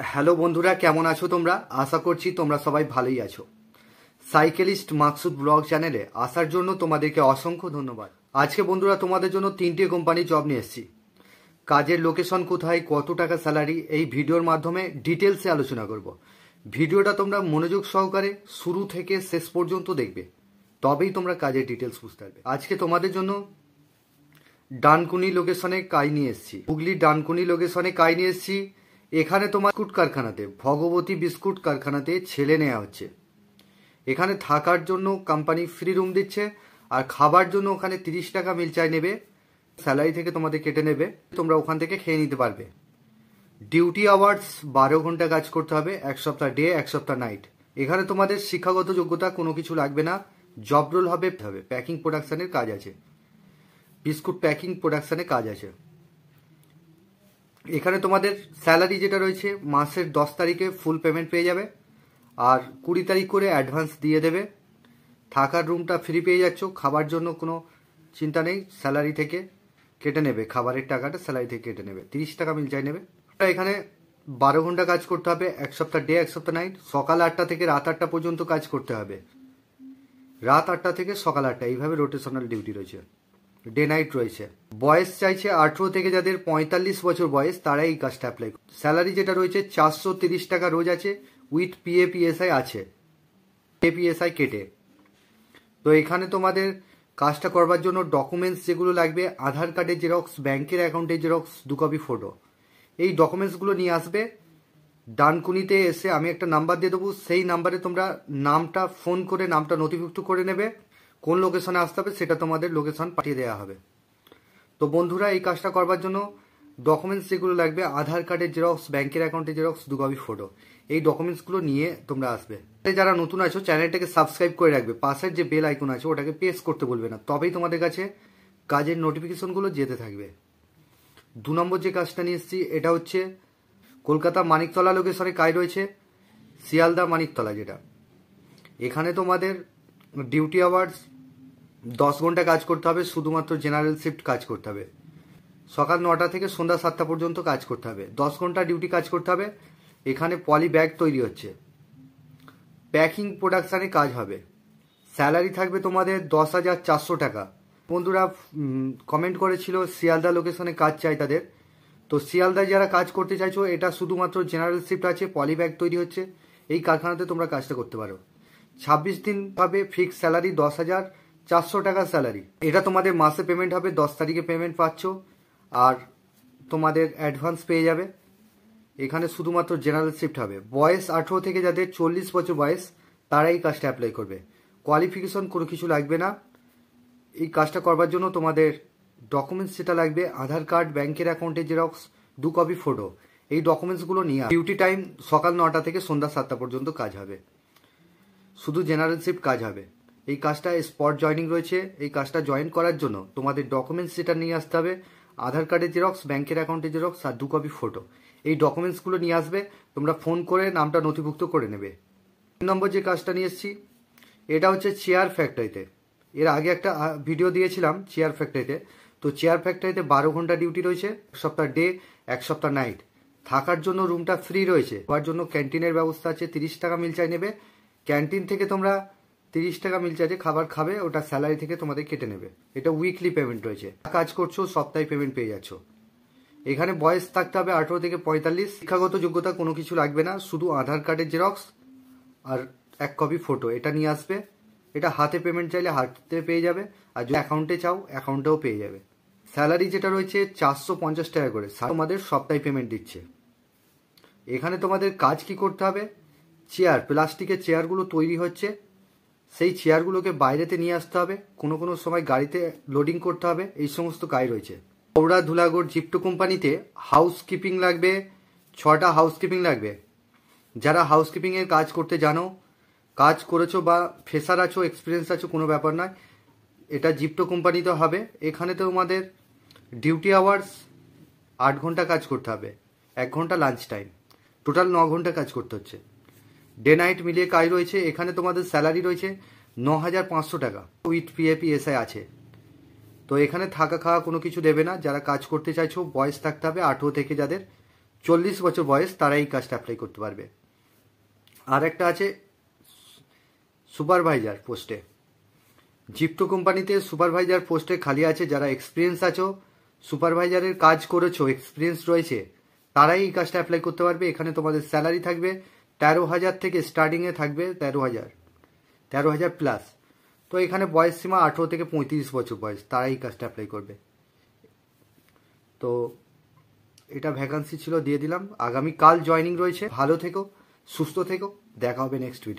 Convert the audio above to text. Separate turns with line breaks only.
Hello বন্ধুরা, কেমন আছো তোমরা? আশা করছি তোমরা সবাই ভালোই আছো। সাইকেলিস্ট মাকসুদ ব্লগ চ্যানেলে আসার জন্য তোমাদেরকে অসংখ্য ধন্যবাদ। আজকে বন্ধুরা তোমাদের জন্য 3টে কোম্পানি জব নিয়ে এসেছি। কাজের লোকেশন কোথায়, কত টাকা স্যালারি, এই ভিডিওর মাধ্যমে ডিটেলসে আলোচনা করব। ভিডিওটা তোমরা মনোযোগ সহকারে শুরু থেকে শেষ পর্যন্ত দেখবে, তবেই তোমরা কাজের ডিটেলস বুঝতে পারবে। আজকে তোমাদের জন্য ডানকুনি লোকেশনে কাজ নিয়ে এসেছি। হুগলির ডানকুনি লোকেশনে কাজ নিয়ে এসেছি। এখানে তোমার বিস্কুট কারখানাতে, ভগবতী বিস্কুট কারখানাতে ছেলে নেওয়া হচ্ছে। এখানে থাকার জন্য কোম্পানি ফ্রি রুম দিচ্ছে, আর খাবার জন্য ওখানে 30 টাকা মিল চাই নেবে। স্যালারি থেকে তোমাদের কেটে নেবে, তোমরা ওখান থেকে খেয়ে নিতে পারবে। ডিউটি আওয়ার্স 12 ঘন্টা কাজ করতে হবে, 1 সপ্তাহ ডে 1 সপ্তাহ নাইট। এখানে তোমাদের শিক্ষাগত যোগ্যতা কোনো কিছু লাগবে না। জব রোল হবে প্যাকিং প্রোডাকশনের কাজ আছে, বিস্কুট প্যাকিং প্রোডাকশনে কাজ আছে। এখানে তোমাদের স্যালারি যেটা রয়েছে মাসের 10 তারিখে ফুল পেমেন্ট পেয়ে যাবে, আর 20 তারিখ করে অ্যাডভান্স দিয়ে দেবে। থাকার রুমটা ফ্রি পেয়ে যাচ্ছ, খাবার জন্য কোনো চিন্তা নেই, স্যালারি থেকে কেটে নেবে। খাবারের টাকাটা স্যালারি থেকে কেটে নেবে, 30 টাকা মিল চাই নেবে। এখানে 12 ঘন্টা কাজ করতে হবে, 1 সপ্তাহ ডে 1 সপ্তাহ নাইট। সকাল 8টা থেকে রাত 8টা পর্যন্ত কাজ করতে হবে, রাত 8টা থেকে সকাল 8টা, এইভাবে রোটেশনাল ডিউটি রয়েছে, ডে নাইট রয়েছে। বয়স চাইছে 18 থেকে যাদের 45 বছর বয়স, তারা এই কাজটা অ্যাপ্লাই করে। স্যালারি যেটা রয়েছে 430 টাকা রোজ আছে, উইথ পিএফিএসআই আছে, পিএফিএসআই কেটে। তো এখানে তোমাদের কাজটা করবার জন্য ডকুমেন্টস যেগুলো লাগবে, আধার কার্ডের জেরক্স, ব্যাংকের অ্যাকাউন্টের জেরক্স, 2 কপি ফটো, এই ডকুমেন্টসগুলো নিয়ে আসবে। ডানকুনিতে এসে আমি একটা নাম্বার দিয়ে দেবো, সেই নাম্বারে তোমরা নামটা ফোন করে নামটা নথিভুক্ত করে নেবে। কোন লোকেশনে আসতে হবে সেটা তোমাদের লোকেশন পাঠিয়ে দেওয়া হবে। তো বন্ধুরা, এই কাজটা করবার জন্য ডকুমেন্টস যেগুলো লাগবে, আধার কার্ডের জেরক্স, ব্যাংকের অ্যাকাউন্টের জেরক্স, 2 কপি ফটো, এই ডকুমেন্টসগুলো নিয়ে তোমরা আসবে। যারা নতুন আছো চ্যানেলটাকে সাবস্ক্রাইব করে রাখবে, পাশের যে বেল আইকন আছে ওটাকে প্রেস করতে বলবে না, তবেই তোমাদের কাছে কাজের নোটিফিকেশনগুলো যেতে থাকবে। 2 নম্বর যে কাজটা নিয়ে এসেছি, এটা হচ্ছে কলকাতা মানিকতলা লোকেশনে কাজ রয়েছে, শিয়ালদা মানিকতলা যেটা। এখানে তোমাদের ডিউটি আওয়ার্স 10 ঘন্টা কাজ করতে হবে, শুধুমাত্র জেনারেল শিফট কাজ করতে হবে। সকাল 9টা থেকে সন্ধ্যা 7টা পর্যন্ত কাজ করতে হবে, 10 ঘন্টা ডিউটি কাজ করতে হবে। এখানে পলি ব্যাগ তৈরি হচ্ছে, প্যাকিং প্রোডাকশানে কাজ হবে। স্যালারি থাকবে তোমাদের 10,400 টাকা। বন্ধুরা কমেন্ট করেছিল শিয়ালদা লোকেশনে কাজ চাই তাদের, তো শিয়ালদা যারা কাজ করতে চাইছো, এটা শুধুমাত্র জেনারেল শিফট আছে, পলি ব্যাগ তৈরি হচ্ছে, এই কারখানাতে তোমরা কাজটা করতে পারো। 26 দিন পাবে, ফিক্স স্যালারি 10,400 টাকা স্যালারি। এটা তোমাদের মাসে পেমেন্ট হবে, 10 তারিখে পেমেন্ট পাচ্ছ, আর তোমাদের অ্যাডভান্স পেয়ে যাবে। এখানে শুধুমাত্র জেনারেল শিফট হবে। বয়স 18 থেকে যাদের 40 বছর বয়স, তারা এই কাজটা অ্যাপ্লাই করবে। কোয়ালিফিকেশন কোনো কিছু লাগবে না। এই কাজটা করবার জন্য তোমাদের ডকুমেন্টস যেটা লাগবে, আধার কার্ড, ব্যাংকের অ্যাকাউন্টের জেরক্স, 2 কপি ফটো, এই ডকুমেন্টসগুলো নিয়ে। ডিউটি টাইম সকাল 9টা থেকে সন্ধ্যা 7টা পর্যন্ত কাজ হবে, শুধু জেনারেল শিফট কাজ হবে। এই কাজটা স্পট জয়েনিং রয়েছে। এই কাজটা জয়েন করার জন্য তোমাদের ডকুমেন্টস যেটা নিয়ে আসতে হবে, আধার কার্ডের জেরক্স, ব্যাংকের অ্যাকাউন্টের জেরক্স, আর 2 কপি ফটো, এই ডকুমেন্টসগুলো নিয়ে আসবে। তোমরা ফোন করে নামটা নথিভুক্ত করে নেবে। 3 নম্বর যে কাজটা নিয়ে এসেছি, এটা হচ্ছে চেয়ার ফ্যাক্টরিতে। এর আগে একটা ভিডিও দিয়েছিলাম চেয়ার ফ্যাক্টরিতে। তো চেয়ার ফ্যাক্টরিতে 12 ঘন্টা ডিউটি রয়েছে, 1 সপ্তাহ ডে 1 সপ্তাহ নাইট। থাকার জন্য রুমটা ফ্রি রয়েছে, খাওয়ার জন্য ক্যান্টিনের ব্যবস্থা আছে, 30 টাকা মিল চাই নেবে। ক্যান্টিন থেকে তোমরা 30 টাকা মিল চার্জে খাবার খাবে, ওটা স্যালারি থেকে তোমাদের কেটে নেবে। এটা উইকলি পেমেন্ট রয়েছে, কাজ করছো সপ্তাহে পেমেন্ট পেয়ে যাচ্ছ। এখানে বয়স থাকতে হবে 18 থেকে 45। শিক্ষাগত যোগ্যতা কোনো কিছু লাগবে না, শুধু আধার কার্ডের জেরক্স আর 1 কপি ফটো, এটা নিয়ে আসবে। এটা হাতে পেমেন্ট চাইলে হাতে পেয়ে যাবে, আর যদি অ্যাকাউন্টে চাও অ্যাকাউন্টেও পেয়ে যাবে। স্যালারি যেটা রয়েছে 450 টাকা করে, তোমাদের সপ্তাহে পেমেন্ট দিচ্ছে। এখানে তোমাদের কাজ কি করতে হবে, চেয়ার, প্লাস্টিকের চেয়ারগুলো তৈরি হচ্ছে, সেই চেয়ারগুলোকে বাইরেতে নিয়ে আসতে হবে, কোনো কোনো সময় গাড়িতে লোডিং করতে হবে, এই সমস্ত কাজ রয়েছে। হাওড়া ধুলাগড় জিপটো কোম্পানিতে হাউসকিপিং লাগবে, 6টা হাউসকিপিং লাগবে। যারা হাউসকিপিংয়ের কাজ করতে জানো, কাজ করেছো বা ফ্রেশার আছো, এক্সপিরিয়েন্স আছো, কোনো ব্যাপার নয়, এটা জিপটো কোম্পানিতে হবে। এখানে তোমাদের ডিউটি আওয়ার্স 8 ঘন্টা কাজ করতে হবে, 1 ঘন্টা লাঞ্চ টাইম, টোটাল 9 ঘন্টা কাজ করতে হচ্ছে। ডে নাইট মিলিয়ে কাজ রয়েছে। এখানে তোমাদের স্যালারি রয়েছে 9,500 টাকা, উইথ পিএফিএসআই আছে। তো এখানে থাকা খাওয়া কোনো কিছু দেবে না। যারা কাজ করতে চাইছো, বয়স থাকতে হবে 18 থেকে যাদের 40 বছর বয়স তারা এই কাজটা অ্যাপ্লাই করতে পারবে। আর একটা আছে সুপারভাইজার পোস্টে, জিপটো কোম্পানিতে সুপারভাইজার পোস্টে খালি আছে। যারা এক্সপিরিয়েন্স আছো, সুপারভাইজারের কাজ করেছো, এক্সপিরিয়েন্স রয়েছে, তারাই এই কাজটা অ্যাপ্লাই করতে পারবে। এখানে তোমাদের স্যালারি থাকবে 13,000 থেকে স্টার্টিংয়ে থাকবে 13,000 প্লাস। তো এখানে বয়স সীমা 18 থেকে 35 বছর বয়স, তারাই এই কাজটা অ্যাপ্লাই করবে। তো এটা ভ্যাকান্সি ছিল, দিয়ে দিলাম। আগামীকাল জয়েনিং রয়েছে। ভালো থেকো, সুস্থ থেকো, দেখা হবে নেক্সট ভিডিও।